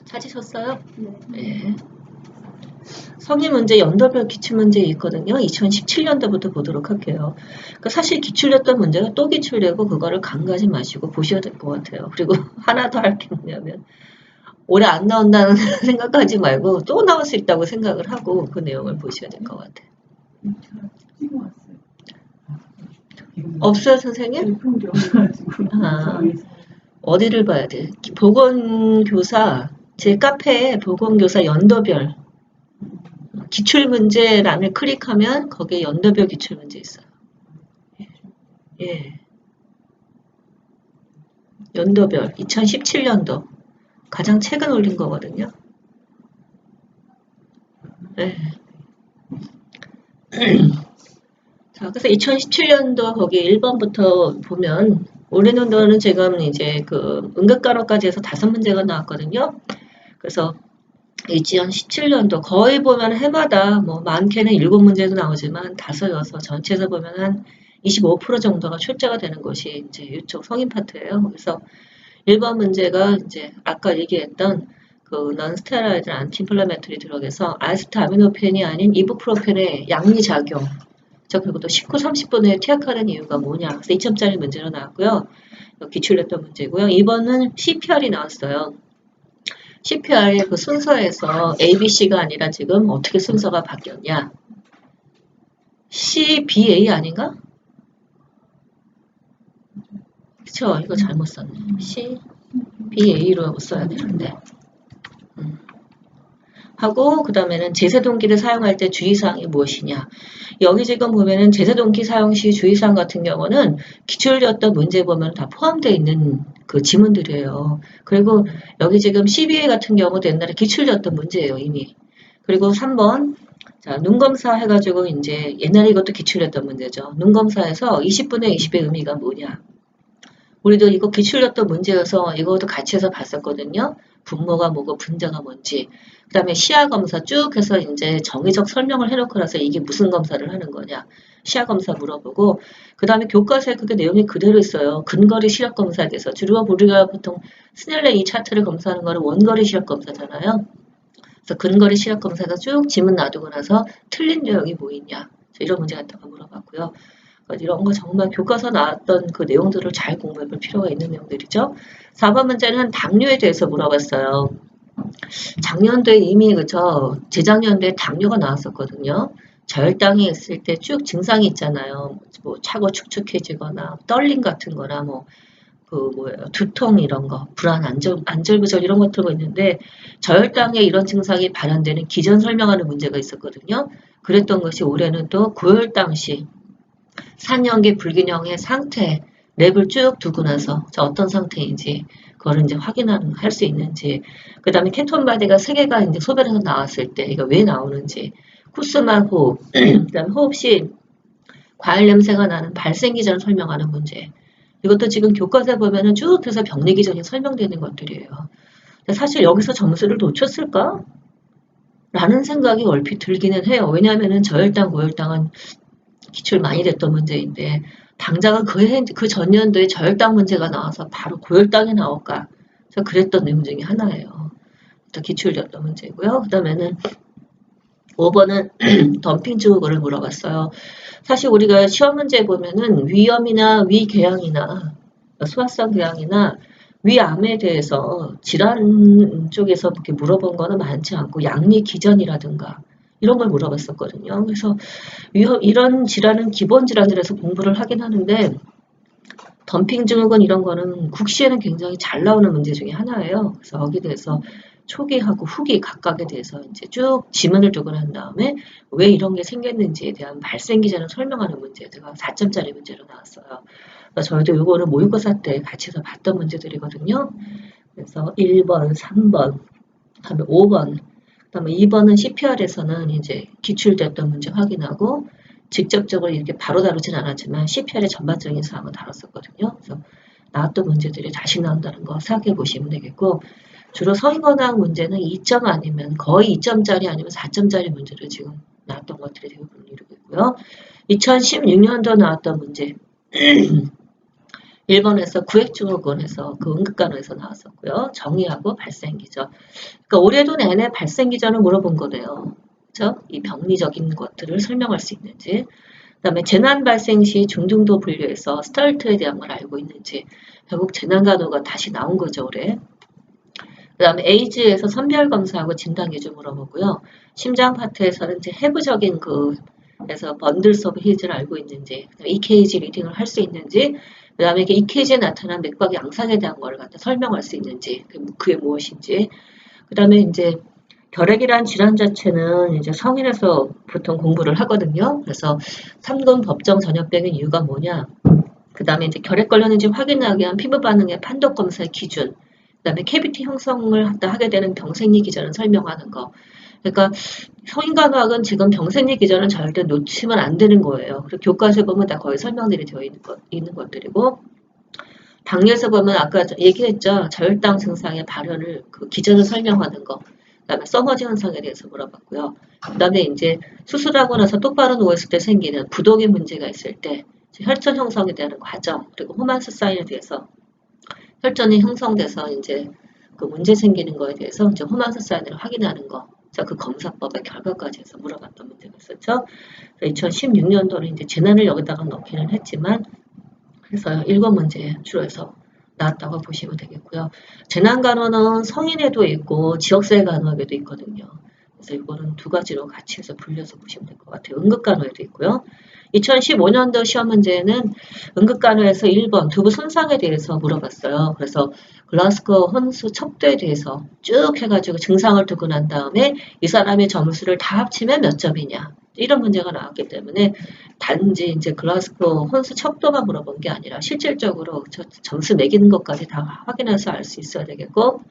찾으셨어요? 네. 성인 문제 연도별 기출문제 있거든요. 2017년도부터 보도록 할게요. 그러니까 사실 기출됐던 문제가 또 기출되고 그거를 간과하지 마시고 보셔야 될 것 같아요. 그리고 하나 더 할 게 뭐냐면 올해 안 나온다는 생각하지 말고 또 나올 수 있다고 생각을 하고 그 내용을 보셔야 될 것 같아요. 없어요, 선생님? 아, 어디를 봐야 돼? 보건교사, 제 카페에 보건교사 연도별 기출문제란을 클릭하면 거기에 연도별 기출문제 있어요. 예. 연도별 2017년도 가장 최근 올린 거거든요. 네. 자, 그래서 2017년도 거기 1번부터 보면 올해 연도는 지금 이제 그 응급간호까지 해서 5문제가 나왔거든요. 그래서 2017년도 거의 보면 해마다 뭐 많게는 7문제도 나오지만 5, 6 전체에서 보면 한 25% 정도가 출제가 되는 것이 이제 이쪽 성인 파트예요. 그래서 1번 문제가 이제 아까 얘기했던 그 non-steroidal anti-inflammatory drug에서 아세트아미노펜이 아닌 이부프로펜의 양리작용. 그리고 또 19, 30분 후에 투약하는 이유가 뭐냐. 그래서 2점짜리 문제로 나왔고요. 기출됐던 문제고요. 2번은 CPR이 나왔어요. CPR의 그 순서에서 ABC가 아니라 지금 어떻게 순서가 바뀌었냐. CBA 아닌가? 그쵸? 이거 잘못 썼네. CBA로 써야 되는데. 하고 그 다음에는 제세동기를 사용할 때 주의사항이 무엇이냐. 여기 지금 보면은 제세동기 사용 시 주의사항 같은 경우는 기출되었던 문제 보면 다 포함되어 있는 그 지문들이에요. 그리고 여기 지금 CBA 같은 경우도 옛날에 기출되었던 문제예요, 이미. 그리고 3번 자, 눈검사 해가지고 이제 옛날에 이것도 기출됐던 문제죠. 눈검사에서 20분의 20의 의미가 뭐냐. 우리도 이거 기출됐던 문제여서 이것도 같이 해서 봤었거든요. 분모가 뭐고 분자가 뭔지. 그 다음에 시야 검사 쭉 해서 이제 정의적 설명을 해놓고 나서 이게 무슨 검사를 하는 거냐. 시야 검사 물어보고 그 다음에 교과서에 그게 내용이 그대로 있어요. 근거리 시력 검사에 대해서. 주로 우리가 보통 스넬레 이 차트를 검사하는 거는 원거리 시력 검사잖아요. 그래서 근거리 시력 검사에서 쭉 지문 놔두고 나서 틀린 내용이 뭐 있냐. 이런 문제 갖다가 물어봤고요. 이런 거 정말 교과서 나왔던 그 내용들을 잘 공부해 볼 필요가 있는 내용들이죠. 4번 문제는 당뇨에 대해서 물어봤어요. 작년도에 이미 그죠? 재작년도에 당뇨가 나왔었거든요. 저혈당이 있을 때 쭉 증상이 있잖아요. 뭐 차고 축축해지거나 떨림 같은 거나 뭐 그 뭐예요 두통 이런 거 불안 안절부절 이런 것들이 있는데 저혈당에 이런 증상이 발현되는 기전 설명하는 문제가 있었거든요. 그랬던 것이 올해는 또 고혈당 시 산염기 불균형의 상태 랩을 쭉 두고 나서 어떤 상태인지 그거를 이제 확인하는 할 수 있는지 그 다음에 케톤바디가 3개가 이제 소변에서 나왔을 때 이거 왜 나오는지 쿠스만 호흡 그 다음에 호흡 시 과일 냄새가 나는 발생 기전을 설명하는 문제 이것도 지금 교과서에 보면은 쭉 해서 병리 기전이 설명되는 것들이에요. 사실 여기서 점수를 놓쳤을까? 라는 생각이 얼핏 들기는 해요. 왜냐하면은 저혈당, 고혈당은 기출 많이 됐던 문제인데 당장은 그 전년도에 저혈당 문제가 나와서 바로 고혈당이 나올까? 그래서 그랬던 내용 중에 하나예요. 기출됐던 문제고요. 그 다음에는 5번은 덤핑 증후군을 물어봤어요. 사실 우리가 시험 문제 보면은 위염이나 위궤양이나 소화성 궤양이나 위암에 대해서 질환 쪽에서 이렇게 물어본 거는 많지 않고 양리 기전이라든가 이런 걸 물어봤었거든요. 그래서 이런 질환은 기본 질환이라서 공부를 하긴 하는데 덤핑 증후군 이런 거는 국시에는 굉장히 잘 나오는 문제 중에 하나예요. 그래서 여기에 대해서 초기하고 후기 각각에 대해서 이제 쭉 지문을 두고 난 다음에 왜 이런 게 생겼는지에 대한 발생 기전을 설명하는 문제가 4점짜리 문제로 나왔어요. 그래서 저희도 이거는 모의고사 때 같이 해서 봤던 문제들이거든요. 그래서 1번, 3번, 다음에 5번, 그다음에 2번은 CPR에서는 이제 기출됐던 문제 확인하고 직접적으로 이렇게 바로 다루진 않았지만 CPR의 전반적인 사항을 다뤘었거든요. 그래서 나왔던 문제들이 다시 나온다는 거 생각해 보시면 되겠고 주로 서인권학 문제는 2점 아니면 거의 2점짜리 아니면 4점짜리 문제를 지금 나왔던 것들이 대부분 이루고 있고요. 2016년도 나왔던 문제 1번에서 구획증후군에서 그 응급간호에서 나왔었고요. 정의하고 발생기전. 그러니까 올해도 내내 발생기전을 물어본 거네요. 그렇죠? 이 병리적인 것들을 설명할 수 있는지. 그다음에 재난 발생 시 중등도 분류해서 스타트에 대한 걸 알고 있는지. 결국 재난간호가 다시 나온 거죠, 올해. 그다음에 에이즈에서 선별 검사하고 진단 기준 물어보고요. 심장 파트에서는 이제 해부적인 그에서 번들스 오브 힐즈를 알고 있는지, EKG 리딩을 할 수 있는지, 그다음에 EKG에 나타난 맥박 양상에 대한 걸 갖다 설명할 수 있는지, 그게 무엇인지, 그다음에 이제 결핵이란 질환 자체는 이제 성인에서 보통 공부를 하거든요. 그래서 3군 법정 전염병의 이유가 뭐냐? 그다음에 이제 결핵 걸렸는지 확인하기 위한 피부 반응의 판독 검사의 기준, 그다음에 캐비티 형성을 하게 되는 병생리 기전을 설명하는 거. 그러니까 성인간호학은 지금 병생리 기전은 절대 놓치면 안 되는 거예요. 그리고 교과서에 보면 다 거의 설명들이 되어 있는 것들이고, 당뇨에서 보면 아까 얘기했죠. 저혈당 증상의 발현을 그 기전을 설명하는 거. 그다음에 서머지 현상에 대해서 물어봤고요. 그다음에 이제 수술하고 나서 똑바로 누워있을 때 생기는 부동의 문제가 있을 때 혈전 형성에 대한 과정, 그리고 호만스 사인에 대해서 혈전이 형성돼서 이제 그 문제 생기는 거에 대해서 이제 호만스 사인을 확인하는 거. 그 검사법의 결과까지 해서 물어봤던 문제가 있었죠. 2016년도는 이제 재난을 여기다가 넣기는 했지만, 그래서 1번 문제에 주로 해서 나왔다고 보시면 되겠고요. 재난간호는 성인에도 있고 지역사회 간호학에도 있거든요. 그래서 이거는 두 가지로 같이 해서 분려서 보시면 될 것 같아요. 응급간호에도 있고요. 2015년도 시험 문제는 응급간호에서 1번 두부 손상에 대해서 물어봤어요. 그래서 글라스고 혼수 척도에 대해서 쭉 해가지고 증상을 두고 난 다음에 이 사람의 점수를 다 합치면 몇 점이냐. 이런 문제가 나왔기 때문에 단지 이제 글라스고 혼수 척도만 물어본 게 아니라 실질적으로 점수 매기는 것까지 다 확인해서 알 수 있어야 되겠고,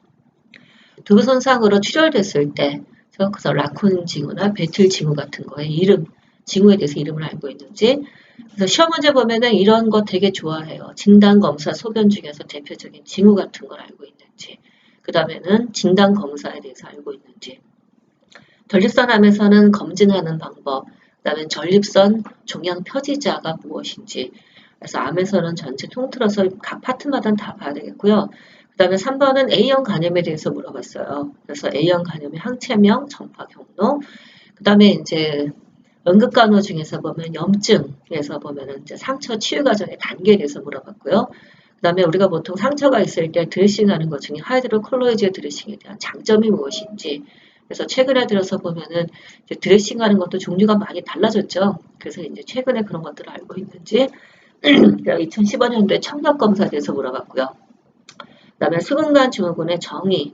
두부 손상으로 출혈됐을 때 그래서 라쿤 징후나 배틀 징후 같은 거에 징후에 대해서 이름을 알고 있는지. 그래서 시험 문제 보면은 이런 거 되게 좋아해요. 진단 검사 소견 중에서 대표적인 징후 같은 걸 알고 있는지. 그 다음에는 진단 검사에 대해서 알고 있는지. 전립선암에서는 검진하는 방법. 그 다음에 전립선 종양 표지자가 무엇인지. 그래서 암에서는 전체 통틀어서 각 파트마다 다 봐야 되겠고요. 그 다음에 3번은 A형 간염에 대해서 물어봤어요. 그래서 A형 간염의 항체명, 전파 경로. 그 다음에 이제 응급간호 중에서 보면 염증에서 보면은 이제 상처 치유 과정의 단계에 대해서 물어봤고요. 그 다음에 우리가 보통 상처가 있을 때 드레싱하는 것 중에 하이드로콜로이드 드레싱에 대한 장점이 무엇인지. 그래서 최근에 들어서 보면은 이제 드레싱하는 것도 종류가 많이 달라졌죠. 그래서 이제 최근에 그런 것들을 알고 있는지. 2015년도에 청력 검사에 대해서 물어봤고요. 그 다음에 수분간 증후군의 정의.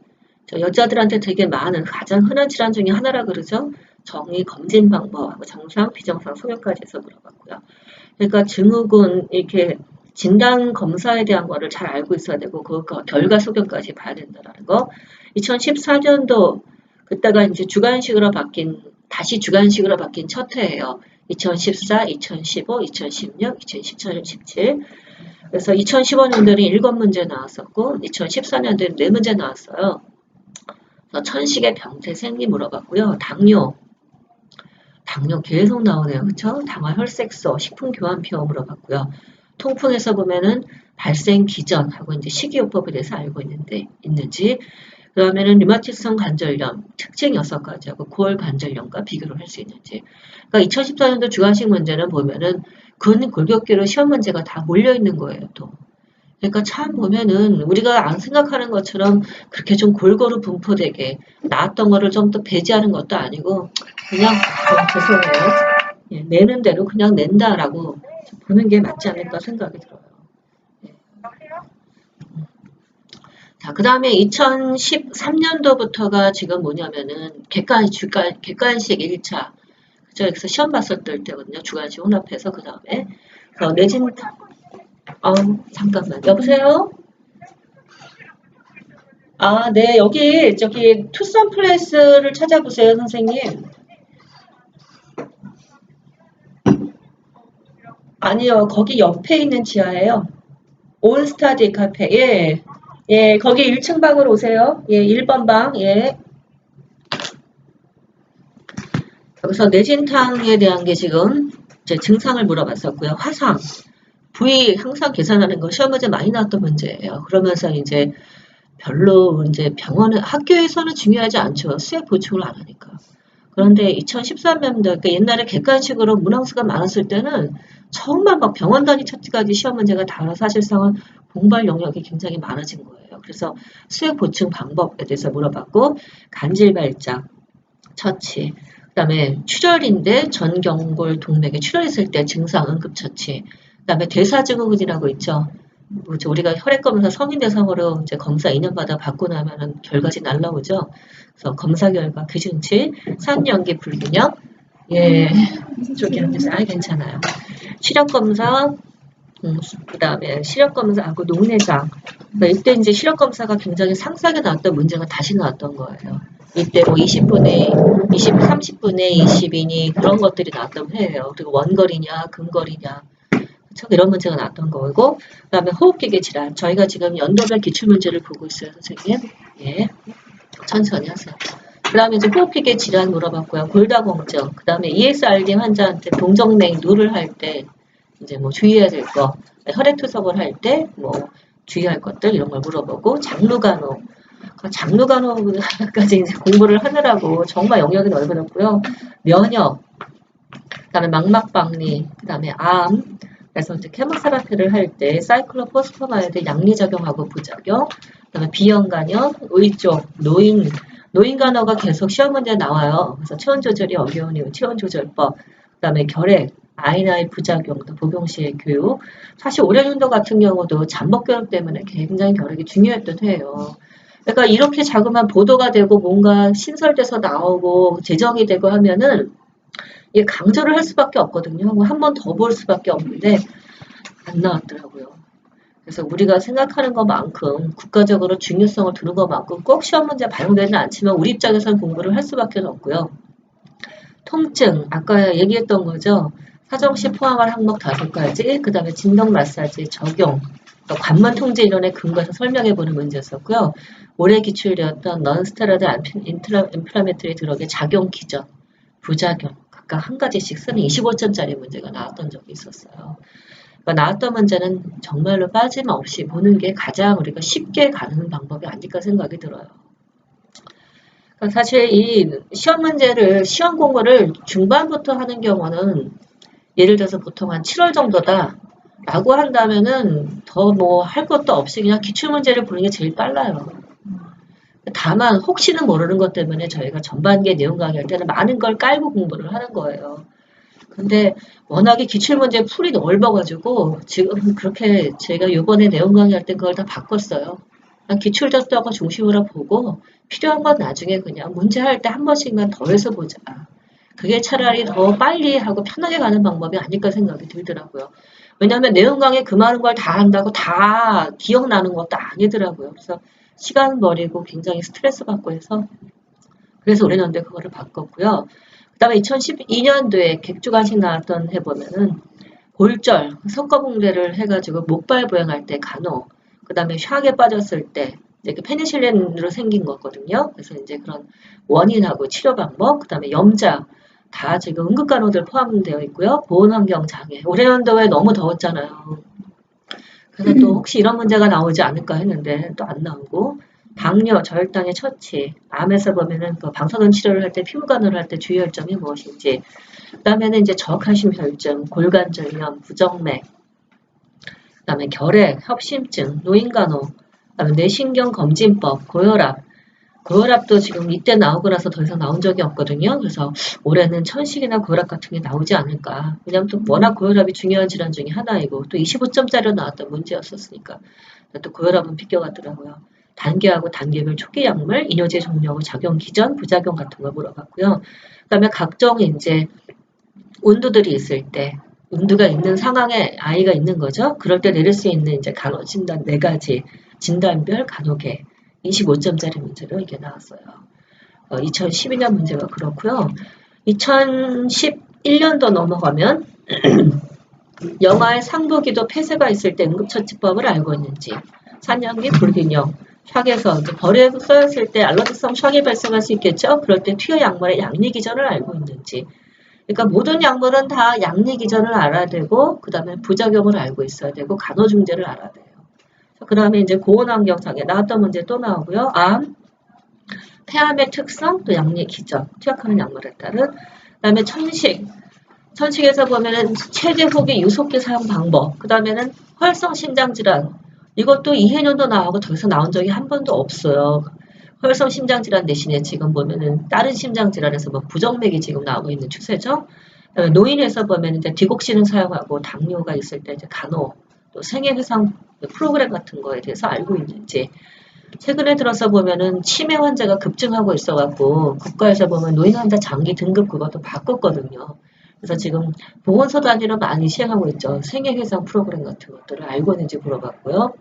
여자들한테 되게 많은 가장 흔한 질환 중에 하나라 그러죠. 정의 검진 방법하고 정상, 비정상 소견까지 해서 물어봤고요. 그러니까 증후군 이렇게 진단 검사에 대한 거를 잘 알고 있어야 되고 그 결과 소견까지 봐야 된다는 거. 2014년도 그때가 이제 다시 주간식으로 바뀐 첫 해예요. 2014, 2015, 2016, 2017, 2017. 그래서 2015년도는 7문제 나왔었고 2014년도에는 4문제 나왔어요. 그래서 천식의 병태 생리 물어봤고요. 당뇨 계속 나오네요. 그렇죠? 당화 혈색소, 식품 교환표 물어봤고요. 통풍에서 보면은 발생 기전하고 이제 식이요법에 대해서 알고 있는지, 그 다음에는 류마티성 관절염 특징 6가지하고 고열 관절염과 비교를 할 수 있는지. 그러니까 2014년도 주관식 문제는 보면은 근골격계로 시험 문제가 다 몰려 있는 거예요, 또. 그러니까 참 보면은 우리가 안 생각하는 것처럼 그렇게 좀 골고루 분포되게 나왔던 거를 좀 더 배제하는 것도 아니고 그냥 죄송해요. 예, 내는 대로 그냥 낸다라고 보는 게 맞지 않을까 생각이 들어요. 예. 자, 그 다음에 2013년도부터가 지금 뭐냐면은 객관식 1차. 그죠? 그래서 시험 봤을 때거든요. 주관식 혼합해서 그 다음에 내진 잠깐만. 여보세요? 아, 네. 저기 투썸 플레이스를 찾아보세요, 선생님. 아니요. 거기 옆에 있는 지하예요. 온스타디 카페. 예. 예, 거기 1층 방으로 오세요. 예, 1번 방. 예. 여기서 뇌진탕에 대한 게 지금 제 증상을 물어봤었고요. 화상. 부위 항상 계산하는 거 시험 문제 많이 나왔던 문제예요. 그러면서 이제 별로 이제 병원은 학교에서는 중요하지 않죠. 수액 보충을 안 하니까. 그런데 2013년도 그러니까 옛날에 객관식으로 문항수가 많았을 때는 정말 막 병원 단위 차트까지 시험 문제가 다 사실상은 공부할 영역이 굉장히 많아진 거예요. 그래서 수액 보충 방법에 대해서 물어봤고 간질 발작, 처치, 그다음에 출혈인데 전경골 동맥에 출혈했을 때 증상 응급처치, 그다음에 대사증후군이라고 있죠. 뭐죠? 우리가 혈액 검사 성인 대상으로 이제 검사 2년 받아 받고 나면은 결과지 날라오죠. 그래서 검사 결과 기준치, 산연기 불균형, 예, 쪽이 안 돼서 괜찮아요. 시력 검사, 그다음에 시력 검사하고 녹내장. 그러니까 이때 이제 시력 검사가 굉장히 상세하게 나왔던 문제가 다시 나왔던 거예요. 이때 뭐 20분의 20, 30분의 20이니 그런 것들이 나왔던 해예요. 그리고 원거리냐, 근거리냐. 참 이런 문제가 나왔던 거고, 그다음에 호흡기계 질환. 저희가 지금 연도별 기출 문제를 보고 있어요, 선생님. 예, 천천히 하세요. 그다음에 이제 호흡기계 질환 물어봤고요. 골다공증. 그다음에 ESRD 환자한테 동정맥 누를 할 때 이제 뭐 주의해야 될 거, 혈액 투석을 할 때 뭐 주의할 것들 이런 걸 물어보고 장루간호. 장루간호까지 이제 공부를 하느라고 정말 영역이 넓어졌고요. 면역, 그다음에 망막박리, 그다음에 암. 그래서 이제 케모테라피를 할 때 사이클로포스포마이드 양리 작용하고 부작용, 그다음에 비형 간염, 의쪽, 노인 간호가 계속 시험 문제에 나와요. 그래서 체온 조절이 어려운 이유, 체온 조절법, 그다음에 결핵, 아이나이 부작용, 또 복용 시의 교육. 사실 올해년도 같은 경우도 잠복 교육 때문에 굉장히 결핵이 중요했던 해예요. 그러니까 이렇게 자그마한 보도가 되고 뭔가 신설돼서 나오고 제정이 되고 하면은 이게 강조를 할 수밖에 없거든요. 한 번 더 볼 수밖에 없는데 안 나왔더라고요. 그래서 우리가 생각하는 것만큼 국가적으로 중요성을 두는 것만큼 꼭 시험 문제 반영되지는 않지만 우리 입장에서는 공부를 할 수밖에 없고요. 통증, 아까 얘기했던 거죠. 사정시 포함할 항목 5가지, 그 다음에 진동 마사지, 적용, 관문 통제 이론에 근거해서 설명해보는 문제였었고요. 올해 기출되었던 넌스테로이드 인플라메토리 드럭의 작용 기전, 부작용, 각각 한 가지씩 쓰는 25점짜리 문제가 나왔던 적이 있었어요. 그러니까 나왔던 문제는 정말로 빠짐없이 보는 게 가장 우리가 쉽게 가는 방법이 아닐까 생각이 들어요. 그러니까 사실 이 시험 문제를, 시험 공부를 중반부터 하는 경우는 예를 들어서 보통 한 7월 정도다 라고 한다면은 더 뭐 할 것도 없이 그냥 기출문제를 보는 게 제일 빨라요. 다만 혹시는 모르는 것 때문에 저희가 전반기에 내용 강의할 때는 많은 걸 깔고 공부를 하는 거예요. 근데 워낙에 기출문제 풀이 넓어가지고 지금 그렇게 제가 요번에 내용 강의할 때 그걸 다 바꿨어요. 기출 접도가 중심으로 보고 필요한 건 나중에 그냥 문제 할 때 한 번씩만 더 해서 보자. 그게 차라리 더 빨리 하고 편하게 가는 방법이 아닐까 생각이 들더라고요. 왜냐하면 내용 강의 그 많은 걸 다 한다고 다 기억나는 것도 아니더라고요. 그래서 시간 버리고 굉장히 스트레스 받고 해서 그래서 올해는데 그거를 바꿨고요. 그 다음에 2012년도에 객주관식 나왔던 해보면은 골절, 석가봉대를 해가지고 목발 보행할 때 간호, 그 다음에 샥에 빠졌을 때 이제 페니실린으로 생긴 거거든요. 그래서 이제 그런 원인하고 치료 방법, 그 다음에 염자 다 지금 응급간호들 포함되어 있고요. 보온환경 장애. 올해연도에 너무 더웠잖아요. 그래서 또 혹시 이런 문제가 나오지 않을까 했는데 또 안 나오고 당뇨, 저혈당의 처치, 암에서 보면은 그 방사선 치료를 할 때 피부간호를 할 때 주의할 점이 무엇인지, 그다음에는 이제 저칼슘혈증, 골관절염, 부정맥, 그다음에 결핵, 협심증, 노인간호, 그다음에 뇌신경검진법, 고혈압. 고혈압도 지금 이때 나오고 나서 더 이상 나온 적이 없거든요. 그래서 올해는 천식이나 고혈압 같은 게 나오지 않을까. 왜냐하면 또 워낙 고혈압이 중요한 질환 중에 하나이고 또 25점짜리로 나왔던 문제였었으니까 또 고혈압은 비껴갔더라고요. 단계하고 단계별 초기 약물, 이뇨제 종류하고 작용 기전, 부작용 같은 걸 물어봤고요. 그다음에 각종 이제 온도들이 있을 때 온도가 있는 상황에 아이가 있는 거죠. 그럴 때 내릴 수 있는 이제 간호 진단 4가지 진단별 간호계 25점짜리 문제로 이게 나왔어요. 2012년 문제가 그렇고요. 2011년도 넘어가면 영아의 상부기도 폐쇄가 있을 때 응급처치법을 알고 있는지, 산염기 불균형, 샥에서 이제 벌에 써였을 때 알러지성 샥이 발생할 수 있겠죠. 그럴 때 투여 약물의 양리 기전을 알고 있는지, 그러니까 모든 약물은 다 약리 기전을 알아야 되고, 그 다음에 부작용을 알고 있어야 되고, 간호중재를 알아야 돼요. 그 다음에 이제 고온환경장애 나왔던 문제 또 나오고요. 암, 폐암의 특성, 또 약리 기전, 투약하는 약물에 따른. 그 다음에 천식. 천식에서 보면은 체제 후기 유속기 사용 방법. 그 다음에는 활성 심장 질환. 이것도 2해년도 나오고 더 이상 나온 적이 한 번도 없어요. 혈성 심장 질환 대신에 지금 보면은 다른 심장 질환에서 뭐 부정맥이 지금 나오고 있는 추세죠. 노인에서 보면 이제 디곡신을 사용하고 당뇨가 있을 때 이제 간호, 또 생애회상 프로그램 같은 거에 대해서 알고 있는지. 최근에 들어서 보면은 치매 환자가 급증하고 있어갖고 국가에서 보면 노인 환자 장기 등급 그것도 바꿨거든요. 그래서 지금 보건소 단위로 많이 시행하고 있죠. 생애회상 프로그램 같은 것들을 알고 있는지 물어봤고요.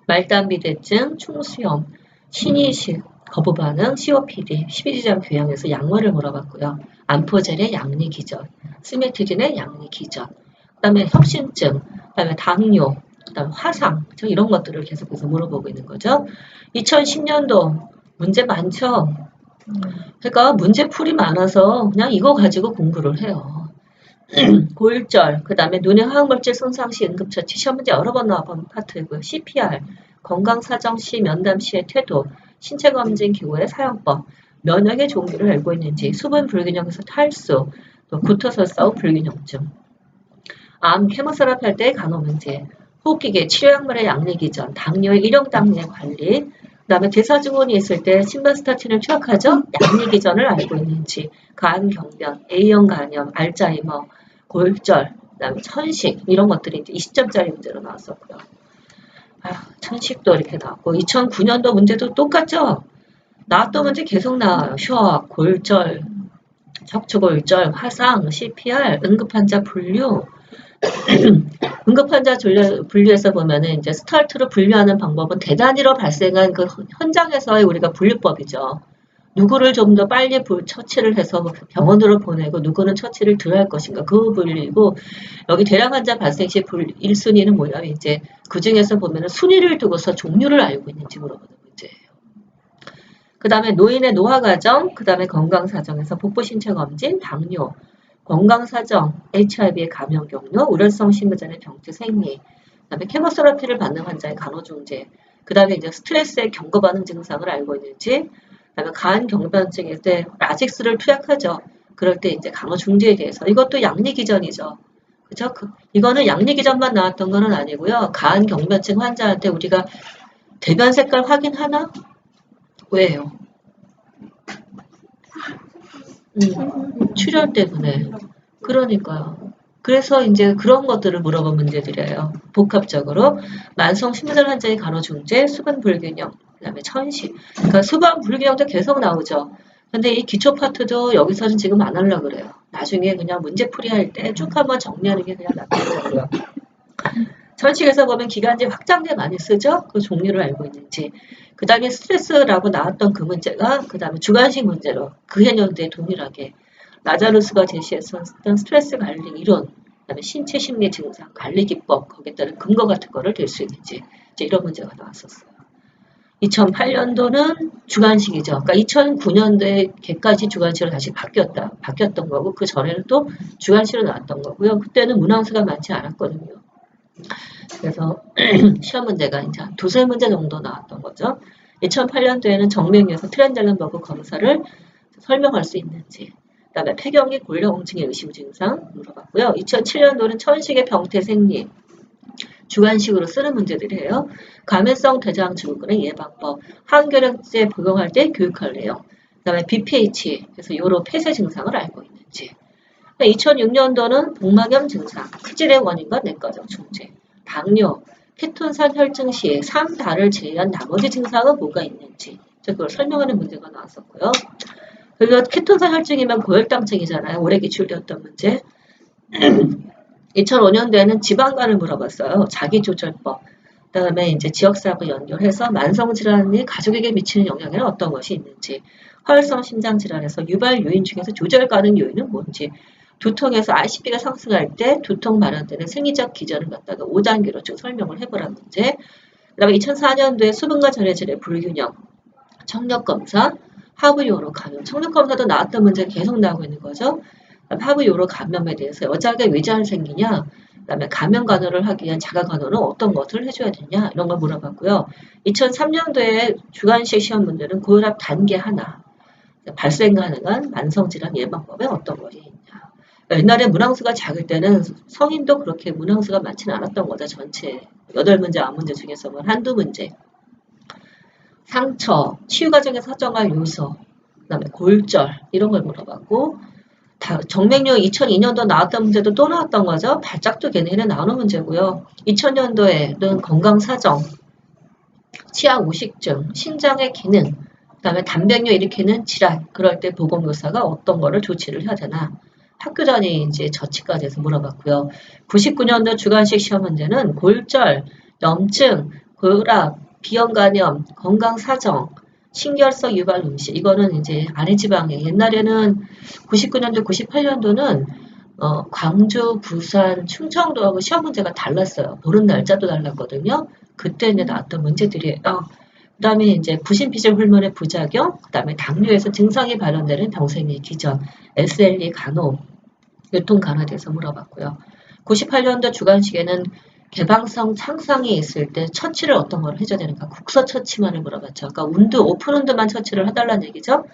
말단비대증, 충수염, 신이식, 거부반응, COPD, 십이지장 교양에서 약물을 물어봤고요. 암포젤의 약리 기전, 스메트딘의 약리 기전, 그다음에 협심증, 그다음에 당뇨, 그다음 화상, 이런 것들을 계속해서 물어보고 있는 거죠. 2010년도 문제 많죠. 그러니까 문제풀이 많아서 그냥 이거 가지고 공부를 해요. 골절, 그 다음에 눈의 화학물질 손상 시 응급처치, 시험 문제 여러 번 나와본 파트이고요. CPR, 건강사정 시, 면담 시의 태도, 신체검진 기구의 사용법, 면역의 종류를 알고 있는지, 수분 불균형에서 탈수, 또 구토서 싸움 불균형증, 암, 케모세라피 할 때의 간호 문제, 호흡기계, 치료약물의 약리 기전, 당뇨의 일형당뇨의 관리, 그 다음에 대사증후군이 있을 때 심바스타틴을 투약하죠? 약리 기전을 알고 있는지, 간 경변, A형 간염, 알츠하이머, 골절, 그 다음에 천식 이런 것들이 이제 20점짜리 문제로 나왔었고요. 천식도 이렇게 나왔고 2009년도 문제도 똑같죠? 나왔던 문제 계속 나와요. 쇼악, 골절, 척추골절, 화상, CPR, 응급환자 분류. 응급환자 분류에서 보면은 이제 스타트로 분류하는 방법은 대단위로 발생한 그 현장에서의 우리가 분류법이죠. 누구를 좀 더 빨리 처치를 해서 병원으로 보내고 누구는 처치를 덜 할 것인가 그 분류이고 여기 대량 환자 발생 시 1순위는 뭐냐면 이제 그 중에서 보면은 순위를 두고서 종류를 알고 있는지 물어보는 문제예요. 그 다음에 노인의 노화 과정, 그 다음에 건강 사정에서 복부 신체 검진, 당뇨, 건강 사정, HIV의 감염 경로, 우려성 심근전의 병체 생리, 그 다음에 케모세라피를 받는 환자의 간호중재, 그 다음에 이제 스트레스의 경고 반응 증상을 알고 있는지, 그다음에 간 경변증일 때 라직스를 투약하죠. 그럴 때 이제 간호 중재에 대해서 이것도 약리 기전이죠. 그죠? 이거는 약리 기전만 나왔던 거는 아니고요. 간 경변증 환자한테 우리가 대변 색깔 확인하나? 왜요? 출혈 때문에. 그러니까요. 그래서 이제 그런 것들을 물어본 문제들이에요. 복합적으로 만성 심근전 환자의 간호 중재, 수분 불균형, 그다음에 천식. 그러니까 수분 불균형도 계속 나오죠. 근데 이 기초 파트도 여기서는 지금 안 하려고 그래요. 나중에 그냥 문제풀이 할 때 쭉 한번 정리하는 게 그냥 낫더라고요. 천식에서 보면 기관지 확장제 많이 쓰죠? 그 종류를 알고 있는지. 그 다음에 스트레스라고 나왔던 그 문제가 그 다음에 주관식 문제로 그 해년도에 동일하게 라자루스가 제시했던 스트레스 관리 이론, 그다음에 신체 심리 증상, 관리 기법, 거기에 따른 근거 같은 거를 댈 수 있는지 이제 이런 문제가 나왔었어요. 2008년도는 주관식이죠. 그러니까 2009년도에 개까지 주관식으로 다시 바뀌었던 거고 그 전에는 또 주관식으로 나왔던 거고요. 그때는 문항수가 많지 않았거든요. 그래서 시험 문제가 이제 두세 문제 정도 나왔던 거죠. 2008년도에는 정맥류에서 트렌델른버그 검사를 설명할 수 있는지, 그다음에 폐경기 골려공증의 의심 증상 물어봤고요. 2007년도는 천식의 병태 생리, 주관식으로 쓰는 문제들이에요. 감염성 대장 증후군의 예방법, 항결핵제 복용할 때 교육할 내용, 그다음에 BPH, 그래서 요로 폐쇄 증상을 알고 있는지. 2006년도는 복막염 증상, 크질의 원인과 내과적 중재, 당뇨, 케톤산 혈증 시에 3달을 제외한 나머지 증상은 뭐가 있는지 그걸 설명하는 문제가 나왔었고요. 그리고 케톤산 혈증이면 고혈당증이잖아요. 오래 기출되었던 문제. 2005년도에는 지방간을 물어봤어요. 자기조절법. 그다음에 이제 지역사하고 연결해서 만성질환이 가족에게 미치는 영향에는 어떤 것이 있는지, 화열성 심장질환에서 유발 요인 중에서 조절 가능 요인은 뭔지, 두통에서 ICP가 상승할 때 두통 발현되는 생리적 기전을 갖다가 5단계로 쭉 설명을 해보란 문제. 그 다음에 2004년도에 수분과 전해질의 불균형, 청력검사, 하부요로 감염. 청력검사도 나왔던 문제 계속 나오고 있는 거죠. 하부 요로 감염에 대해서 여자에게 왜 잘 생기냐? 그다음에 감염 간호를 하기 위한 자가 간호는 어떤 것을 해줘야 되냐? 이런 걸 물어봤고요. 2003년도에 주관식 시험 문제는 고혈압 단계 하나, 발생 가능한 만성질환 예방법에 어떤 것이 있냐? 옛날에 문항수가 작을 때는 성인도 그렇게 문항수가 많지는 않았던 거죠. 전체 8문제, 9문제 중에서 뭐 한두 문제. 상처, 치유 과정에서 설정할 요소, 그다음에 골절 이런 걸 물어봤고 정맥류 2002년도 나왔던 문제도 또 나왔던 거죠. 발작도 걔네는 나오는 문제고요. 2000년도에는 건강사정, 치아 우식증, 신장의 기능, 그다음에 단백뇨 일으키는 질환, 그럴 때 보건교사가 어떤 거를 조치를 해야 되나. 학교 단위 이제 저치까지 해서 물어봤고요. 99년도 주관식 시험 문제는 골절, 염증, 고혈압, 비형 간염, 건강사정, 신결석 유발 음식. 이거는 이제 아래지방에 옛날에는 99년도, 98년도는 광주, 부산, 충청도하고 시험 문제가 달랐어요. 보는 날짜도 달랐거든요. 그때 이제 나왔던 문제들이에요. 그다음에 이제 부신피질 호르몬의 부작용, 그다음에 당뇨에서 증상이 발현되는 병생의 기전, SLE 간호, 유통 간호에 대해서 물어봤고요. 98년도 주관식에는 개방성 창상이 있을 때 처치를 어떤 걸 해줘야 되는가? 국서 처치만을 물어봤죠. 그러니까 운드, 오픈 운드만 처치를 해달라는 얘기죠.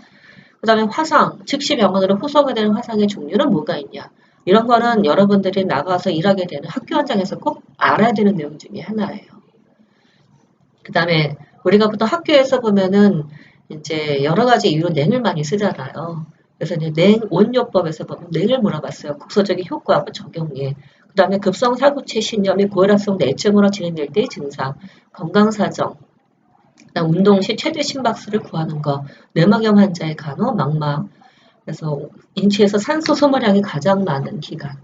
그다음에 화상, 즉시 병원으로 후송이 되는 화상의 종류는 뭐가 있냐? 이런 거는 여러분들이 나가서 일하게 되는 학교 현장에서 꼭 알아야 되는 내용 중에 하나예요. 그다음에 우리가 보통 학교에서 보면은 이제 여러 가지 이유로 냉을 많이 쓰잖아요. 그래서 이제 냉 온요법에서 보면 냉을 물어봤어요. 국소적인 효과하고 적용예. 그다음에 급성 살구체 신염이 고혈압성 뇌증으로 진행될 때의 증상, 건강사정, 그다음 운동 시 최대 심박수를 구하는 거, 뇌막염 환자의 간호, 망막. 그래서 인체에서 산소 소모량이 가장 많은 기간.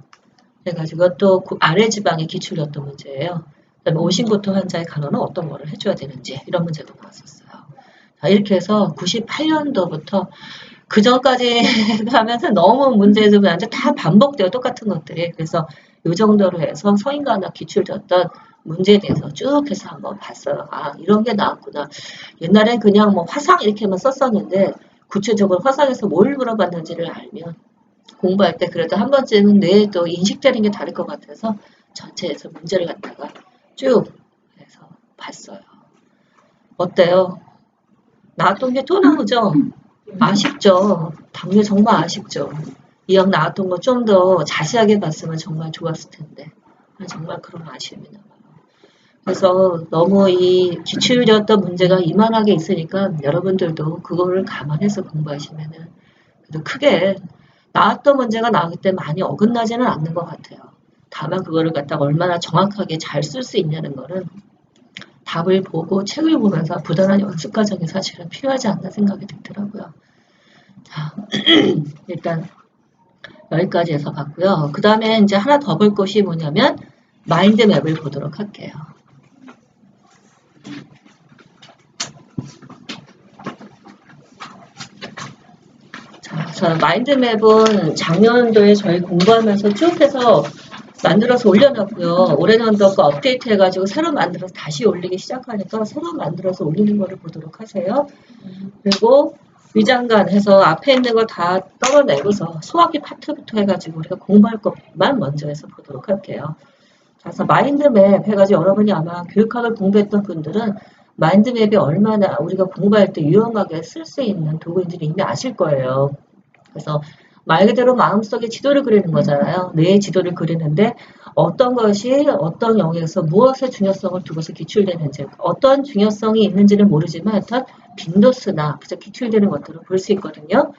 그래가지고 또 아래 지방에 기출이었던 문제예요. 그다음에 오신고토 환자의 간호는 어떤 거를 해줘야 되는지 이런 문제도 나왔었어요. 자, 이렇게 해서 98년도부터 그 전까지 하면서 너무 문제도 많은데 다 반복돼요. 똑같은 것들이. 그래서 이 정도로 해서 성인간호 기출되었던 문제에 대해서 쭉 해서 한번 봤어요. 아, 이런 게 나왔구나. 옛날엔 그냥 뭐 화상 이렇게만 썼었는데 구체적으로 화상에서 뭘 물어봤는지를 알면 공부할 때 그래도 한 번쯤은 뇌에 또 인식되는 게 다를 것 같아서 전체에서 문제를 갖다가 쭉 해서 봤어요. 어때요? 나왔던 게 또 나오죠? 아쉽죠? 당뇨 정말 아쉽죠? 이왕 나왔던 거 좀 더 자세하게 봤으면 정말 좋았을 텐데 정말 그런 아쉬움이 남아요. 그래서 너무 이 기출되었던 문제가 이만하게 있으니까 여러분들도 그거를 감안해서 공부하시면은 그래도 크게 나왔던 문제가 나오기 때문에 많이 어긋나지는 않는 것 같아요. 다만 그거를 갖다가 얼마나 정확하게 잘 쓸 수 있냐는 거는 답을 보고 책을 보면서 부단한 연습 과정이 사실은 필요하지 않나 생각이 들더라고요. 자, 일단 여기까지 해서 봤고요. 그 다음에 이제 하나 더 볼 것이 뭐냐면 마인드맵을 보도록 할게요. 자, 마인드맵은 작년도에 저희 공부하면서 쭉 해서 만들어서 올려놨고요. 올해년도 거 업데이트 해가지고 새로 만들어서 다시 올리기 시작하니까 새로 만들어서 올리는 거를 보도록 하세요. 그리고 위장관 해서 앞에 있는 거 다 떨어내고서 소화기 파트부터 해가지고 우리가 공부할 것만 먼저 해서 보도록 할게요. 그래서 마인드맵 해가지고 여러분이 아마 교육학을 공부했던 분들은 마인드맵이 얼마나 우리가 공부할 때 유용하게 쓸 수 있는 도구인지를 이미 아실 거예요. 그래서 말 그대로 마음속에 지도를 그리는 거잖아요. 뇌의 지도를 그리는데 어떤 것이 어떤 영역에서 무엇의 중요성을 두고서 기출되는지 어떤 중요성이 있는지는 모르지만 일단 빈도수나 그래서 기출되는 것들을 볼 수 있거든요.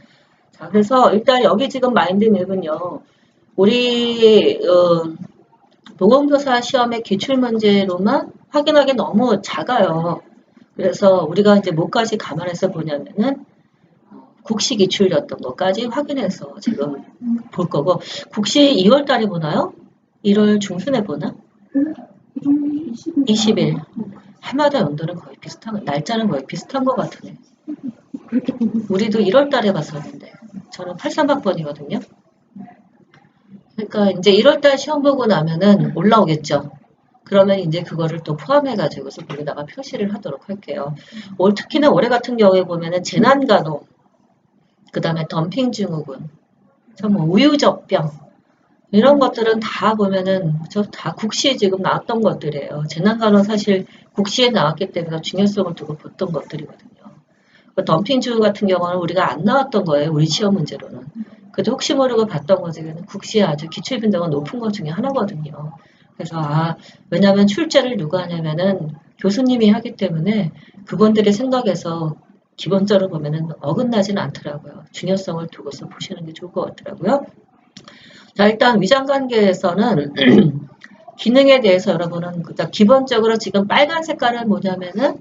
자, 그래서 일단 여기 지금 마인드맵은요. 우리 보건교사 시험의 기출문제로만 확인하기 너무 작아요. 그래서 우리가 이제 뭐까지 감안해서 보냐면은 국시 기출이었던 것까지 확인해서 지금 볼 거고 국시 2월 달에 보나요? 1월 중순에 보나? 20일. 해마다 연도는 거의 비슷한 날짜는 거의 비슷한 것 같으네. 우리도 1월 달에 봤었는데 저는 83학번이거든요. 그러니까 이제 1월 달 시험 보고 나면은 올라오겠죠. 그러면 이제 그거를 또 포함해가지고서 거기다가 표시를 하도록 할게요. 특히나 올해 같은 경우에 보면은 재난간호, 그 다음에 덤핑 증후군, 뭐 우유적병 이런 것들은 다 보면은 저 다 국시에 지금 나왔던 것들이에요. 재난간호 사실 국시에 나왔기 때문에 중요성을 두고 봤던 것들이거든요. 그 덤핑주 같은 경우는 우리가 안 나왔던 거예요. 우리 시험 문제로는. 그래도 혹시 모르고 봤던 거지. 국시에 아주 기출 빈도가 높은 것 중에 하나거든요. 그래서 왜냐하면 출제를 누가 하냐면은 교수님이 하기 때문에 그분들의 생각에서 기본적으로 보면은 어긋나지는 않더라고요. 중요성을 두고서 보시는 게 좋을 것 같더라고요. 자, 일단 위장관계에서는 기능에 대해서 여러분은 기본적으로 지금 빨간 색깔은 뭐냐면은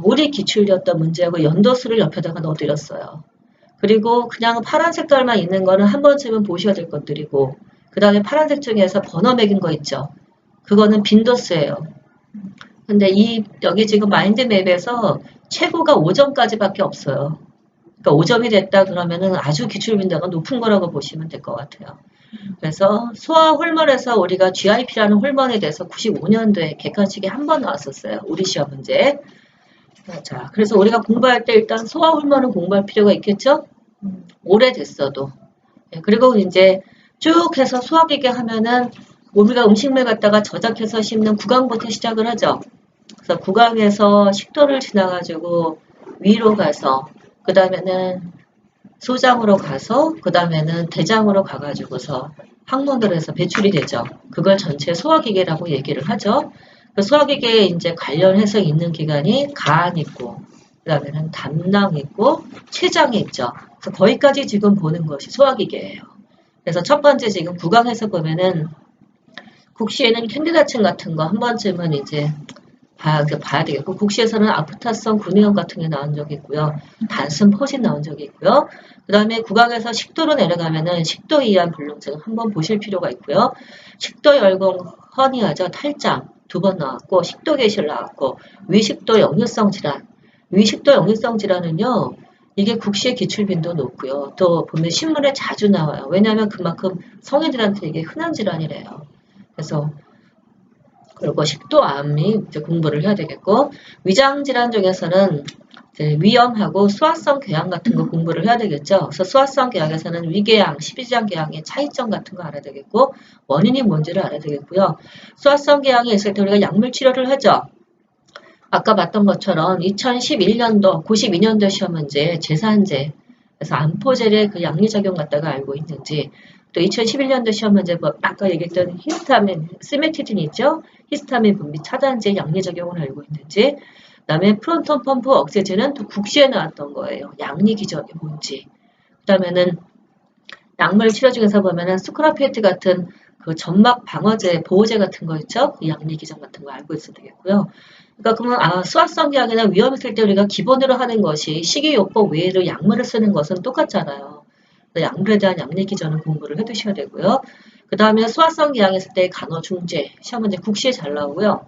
우리 기출이었던 문제하고 연도수를 옆에다가 넣어드렸어요. 그리고 그냥 파란 색깔만 있는 거는 한 번쯤은 보셔야 될 것들이고 그 다음에 파란색 중에서 번호 매긴 거 있죠. 그거는 빈도수예요. 근데 여기 지금 마인드맵에서 최고가 5점까지밖에 없어요. 그러니까 5점이 됐다 그러면은 아주 기출 빈도가 높은 거라고 보시면 될 것 같아요. 그래서 소아 호르몬에서 우리가 GIP라는 호르몬에 대해서 95년도에 객관식이 한 번 나왔었어요. 우리 시험 문제. 자, 그래서 우리가 공부할 때 일단 소아 호르몬은 공부할 필요가 있겠죠? 오래됐어도. 그리고 이제 쭉 해서 소화기계 하면은 우리가 음식물 갖다가 저작해서 씹는 구강부터 시작을 하죠. 그래서 구강에서 식도를 지나가지고 위로 가서 그 다음에는 소장으로 가서 그 다음에는 대장으로 가가지고서 항문으로 해서 배출이 되죠. 그걸 전체 소화기계라고 얘기를 하죠. 그 소화기계에 이제 관련해서 있는 기관이 간 있고 그 다음에는 담낭 있고 췌장이 있죠. 그래서 거기까지 지금 보는 것이 소화기계예요. 그래서 첫 번째 지금 구강에서 보면은 국시에는 캔디다층 같은 거 한 번쯤은 이제 봐야 되겠고 국시에서는 아프타성 근위염 같은 게 나온 적이 있고요. 단순 퍼진 나온 적이 있고요. 그 다음에 구강에서 식도로 내려가면은 식도 이완 불능증 한번 보실 필요가 있고요. 식도 열공 허니아죠. 탈장 2번 나왔고 식도 개실 나왔고 위식도 역류성 질환. 위식도 역류성 질환은요. 이게 국시의 기출 빈도 높고요. 또 보면 신문에 자주 나와요. 왜냐하면 그만큼 성인들한테 이게 흔한 질환이래요. 그래서 그리고 식도암이 이제 공부를 해야 되겠고 위장 질환 중에서는 이제 위염하고 수화성 궤양 같은 거 공부를 해야 되겠죠. 그래서 수화성 궤양에서는 위궤양, 십이지장 궤양의 차이점 같은 거 알아야 되겠고 원인이 뭔지를 알아야 되겠고요. 수화성 궤양이 있을 때 우리가 약물 치료를 하죠. 아까 봤던 것처럼 2011년도, 92년도 시험 문제 제산제 그래서 암포젤의 그 양리작용 갖다가 알고 있는지 또 2011년도 시험 문제 뭐 아까 얘기했던 히스타민, 시메티딘 있죠? 히스타민 분비 차단제 양리작용을 알고 있는지 그다음에 프론톤 펌프 억제제는 또 국시에 나왔던 거예요. 양리 기전이 뭔지 그다음에는 약물 치료 중에서 보면은 스크라피에트 같은 그 점막 방어제, 보호제 같은 거 있죠? 그 양리 기전 같은 거 알고 있어야 되겠고요. 그러니까 그러면 수화성 기약이나 위험 있을 때 우리가 기본으로 하는 것이 식이요법 외에도 약물을 쓰는 것은 똑같잖아요. 약물에 대한 양리 기전은 공부를 해두셔야 되고요. 그 다음에 수화성 기양했을 때 간호중재 시험 문제 국시에 잘 나오고요.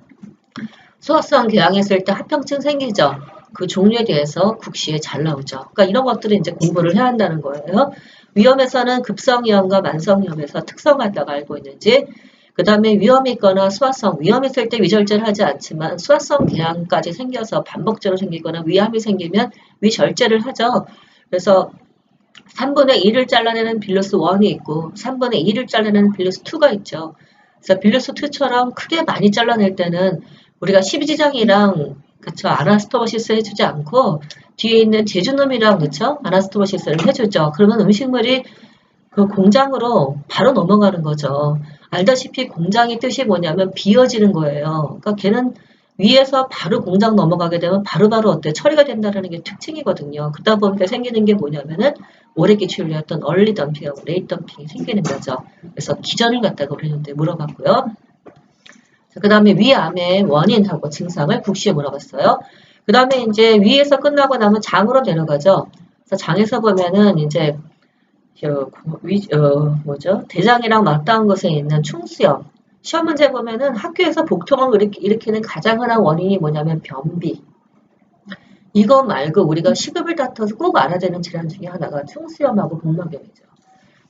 수화성 기양했을 때 합병증 생기죠. 그 종류에 대해서 국시에 잘 나오죠. 그러니까 이런 것들을 이제 공부를 해야 한다는 거예요. 위험에서는 급성위험과 만성위험에서 특성 갖다가 알고 있는지 그 다음에 위험이 있거나 수화성, 위험 있을 때 위절제를 하지 않지만 수화성 궤양까지 생겨서 반복적으로 생기거나 위암이 생기면 위절제를 하죠. 그래서 3분의 1을 잘라내는 빌루스 1이 있고 3분의 2를 잘라내는 빌루스 2가 있죠. 그래서 빌루스 2처럼 크게 많이 잘라낼 때는 우리가 12지장이랑 그쵸 아나스토모시스 해주지 않고 뒤에 있는 제주놈이랑 그쵸 아나스토모시스를 해주죠. 그러면 음식물이 그 공장으로 바로 넘어가는 거죠. 알다시피 공장의 뜻이 뭐냐면 비어지는 거예요. 그러니까 걔는 위에서 바로 공장 넘어가게 되면 바로바로 어때 처리가 된다는 게 특징이거든요. 그러다 보니까 생기는 게 뭐냐면은 오래 기출이었던 얼리 덤핑하고 레이트 덤핑이 생기는 거죠. 그래서 기전을 갖다가 우리는 물어봤고요. 그 다음에 위암의 원인하고 증상을 국시에 물어봤어요. 그 다음에 이제 위에서 끝나고 나면 장으로 내려가죠. 그래서 장에서 보면은 이제 대장이랑 맞닿은 곳에 있는 충수염. 시험 문제 보면은 학교에서 복통을 일으키는 가장 흔한 원인이 뭐냐면 변비. 이거 말고 우리가 시급을 다퉈서 꼭 알아야 되는 질환 중에 하나가 충수염하고 복막염이죠.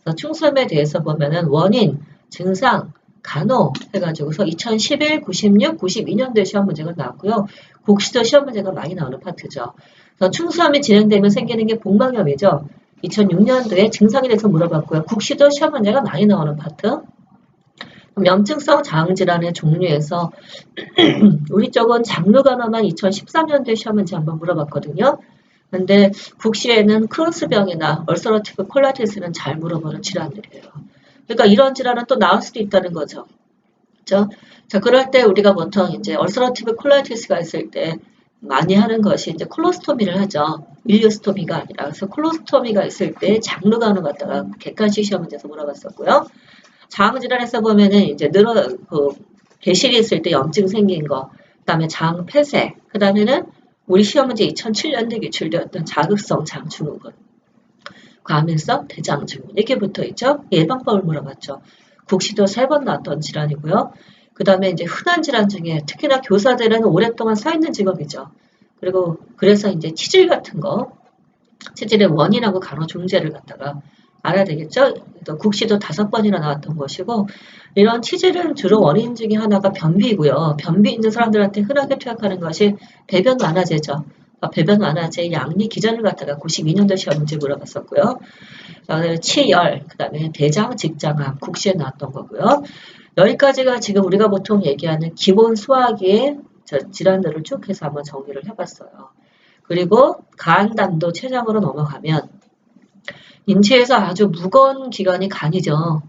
그래서 충수염에 대해서 보면은 원인, 증상, 간호 해가지고서 2011, 96, 92년도에 시험 문제가 나왔고요. 국시도 시험 문제가 많이 나오는 파트죠. 그래서 충수염이 진행되면 생기는 게 복막염이죠. 2006년도에 증상에 대해서 물어봤고요. 국시도 시험 문제가 많이 나오는 파트. 염증성 장질환의 종류에서 우리 쪽은 장르간호만 2013년도에 시험 문제 한번 물어봤거든요. 근데 국시에는 크로스병이나 얼서러티브 콜라티스는 잘 물어보는 질환들이에요. 그러니까 이런 질환은 또 나올 수도 있다는 거죠. 그렇죠? 자, 그럴 때 우리가 보통 이제 얼서러티브 콜라티스가 있을 때 많이 하는 것이 이제 콜로스토미를 하죠. 일류스토미가 아니라. 그래서 콜로스토미가 있을 때 장르간호 갖다가 객관식 시험 문제에서 물어봤었고요. 장 질환에서 보면은 이제 개실이 있을 때 염증 생긴 거, 그다음에 장 폐쇄, 그다음에는 우리 시험 문제 2007년도에 기출되었던 자극성 장 증후군, 과민성 대장 증후군 이렇게 붙어 있죠. 예방법을 물어봤죠. 국시도 3번 나왔던 질환이고요. 그다음에 이제 흔한 질환 중에 특히나 교사들은 오랫동안 서 있는 직업이죠. 그리고 그래서 이제 치질 같은 거, 치질의 원인하고 간호 중재를 갖다가 알아야 되겠죠. 또 국시도 5번이나 나왔던 것이고 이런 치질은 주로 원인 중에 하나가 변비고요. 변비 있는 사람들한테 흔하게 투약하는 것이 배변 완화제죠. 배변 완화제 양리 기전을 갖다가 92년도 시험 문제 물어봤었고요. 치열, 그다음에 대장 직장암 국시에 나왔던 거고요. 여기까지가 지금 우리가 보통 얘기하는 기본 소화기의 질환들을 쭉 해서 한번 정리를 해봤어요. 그리고 간, 담도, 췌장으로 넘어가면 인체에서 아주 무거운 기관이 간이죠.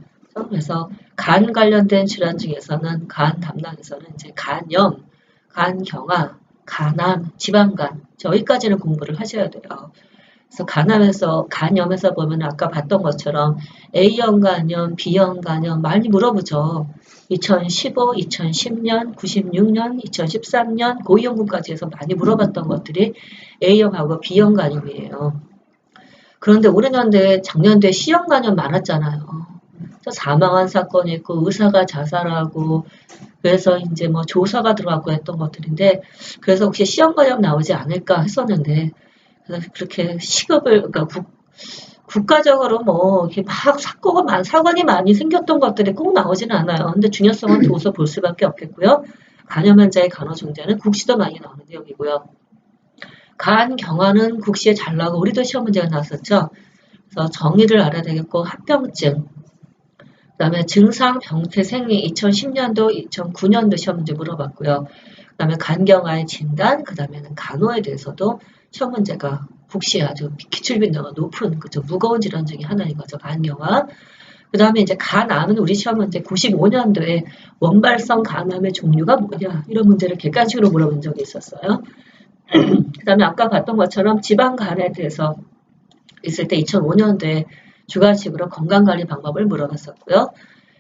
그래서 간 관련된 질환 중에서는 간 담당에서는 이제 간염, 간경화, 간암, 지방간 여기까지는 공부를 하셔야 돼요. 그래서 간염에서 보면 아까 봤던 것처럼 A형 간염, B형 간염 많이 물어보죠. 2015, 2010년, 96년, 2013년 고위험군까지 해서 많이 물어봤던 것들이 A형하고 B형 간염이에요. 그런데 올해년도에 작년도에 C형 간염 많았잖아요. 사망한 사건이 있고 의사가 자살하고 그래서 이제 뭐 조사가 들어가고 했던 것들인데 그래서 혹시 C형 간염 나오지 않을까 했었는데 그래서 그렇게 시급을 그러니까 국가적으로 뭐 이렇게 막 사건이 많이 생겼던 것들이 꼭 나오지는 않아요. 근데 중요성은 두어서 볼 수밖에 없겠고요. 간염 환자의 간호 중재는 국시도 많이 나오는 내용이고요. 간 경화는 국시에 잘 나오고 우리도 시험 문제가 나왔었죠. 그래서 정의를 알아야 되겠고 합병증, 그다음에 증상 병태 생리 2010년도, 2009년도 시험 문제 물어봤고요. 그다음에 간경화의 진단, 그다음에는 간호에 대해서도 시험 문제가 국시에 아주 기출 빈도가 높은 그죠 무거운 질환 중에 하나인 거죠. 간경화. 그다음에 이제 간암은 우리 시험 문제 95년도에 원발성 간암의 종류가 뭐냐 이런 문제를 객관식으로 물어본 적이 있었어요. 그다음에 아까 봤던 것처럼 지방간에 대해서 있을 때 2005년도에 주관식으로 건강관리 방법을 물어봤었고요.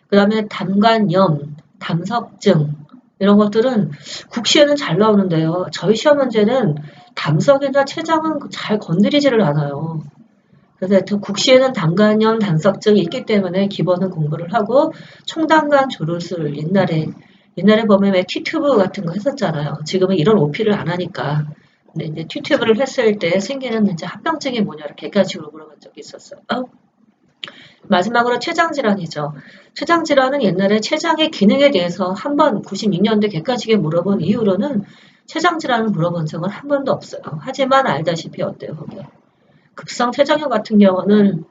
그다음에 담관염, 담석증 이런 것들은 국시에는 잘 나오는데요. 저희 시험 문제는 담석이나 췌장은 잘 건드리지를 않아요. 그래서 국시에는 담관염, 담석증이 있기 때문에 기본은 공부를 하고 총담관 조르술 옛날에 보면 왜 티튜브 같은 거 했었잖아요. 지금은 이런 오피를 안 하니까. 근데 이제 티튜브를 했을 때 생기는 이제 합병증이 뭐냐를 객관식으로 물어본 적이 있었어요. 마지막으로 췌장 질환이죠. 췌장 질환은 옛날에 췌장의 기능에 대해서 한 번 96년도에 객관식에 물어본 이후로는 췌장 질환을 물어본 적은 한 번도 없어요. 하지만 알다시피 어때요, 거기? 급성 췌장염 같은 경우는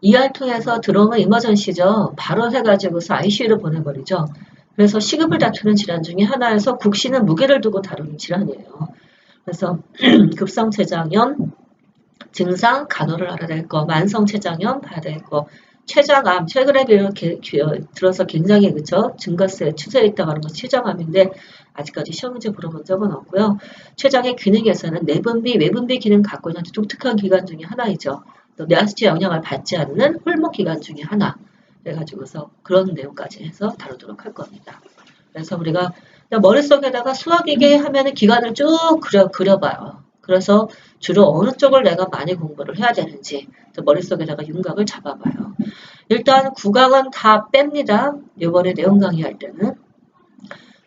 ER 통해서 들어오면 이머전시죠. 바로 해가지고서 ICU로 보내버리죠. 그래서 시급을 다투는 질환 중에 하나여서 국시는 무게를 두고 다루는 질환이에요. 그래서 급성 췌장염 증상 간호를 알아야 될 거, 만성 췌장염 봐야 될 거, 췌장암 최근에 들어서 굉장히 그쵸 증가세 추세에 있다고 하는 것이 췌장암인데 아직까지 시험 문제 물어본 적은 없고요. 췌장의 기능에서는 내분비, 외분비 기능 갖고 있는 독특한 기관 중에 하나이죠. 또 뇌하수체 영향을 받지 않는 홀목 기관 중에 하나. 그래가지고서 그런 내용까지 해서 다루도록 할 겁니다. 그래서 우리가 머릿속에다가 수학이게 하면은 기관을 쭉 그려봐요. 그래서 주로 어느 쪽을 내가 많이 공부를 해야 되는지 머릿속에다가 윤곽을 잡아봐요. 일단 구강은 다 뺍니다. 이번에 내용 강의할 때는.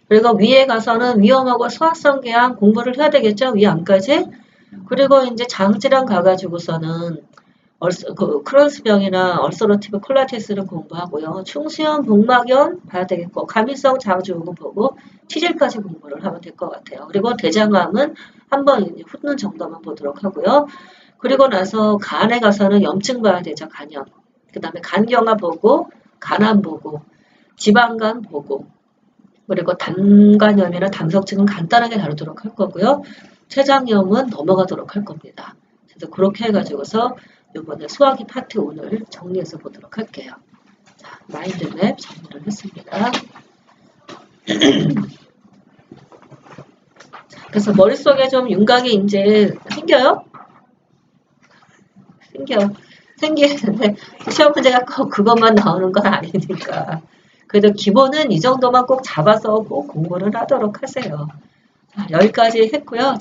그리고 위에 가서는 위험하고 소화성 계암 공부를 해야 되겠죠. 위암까지. 그리고 이제 장질환 가가지고서는 크론스병이나 얼서러티브 콜라티스를 공부하고요. 충수염, 복막염 봐야 되겠고 감염성 장증후군 보고 치질까지 공부를 하면 될 것 같아요. 그리고 대장암은 한번 훑는 정도만 보도록 하고요. 그리고 나서 간에 가서는 염증 봐야 되죠, 간염. 그 다음에 간경화 보고, 간암 보고, 지방간 보고, 그리고 담간염이나 담석증은 간단하게 다루도록 할 거고요. 췌장염은 넘어가도록 할 겁니다. 그래서 그렇게 해가지고서 이번에 소화기 파트 오늘 정리해서 보도록 할게요. 자, 마인드맵 정리를 했습니다. 그래서 머릿속에 좀 윤곽이 이제 생겨요? 생기는데 시험 문제가 꼭 그것만 나오는 건 아니니까. 그래도 기본은 이 정도만 꼭 잡아서 꼭 공부를 하도록 하세요. 자, 여기까지 했고요.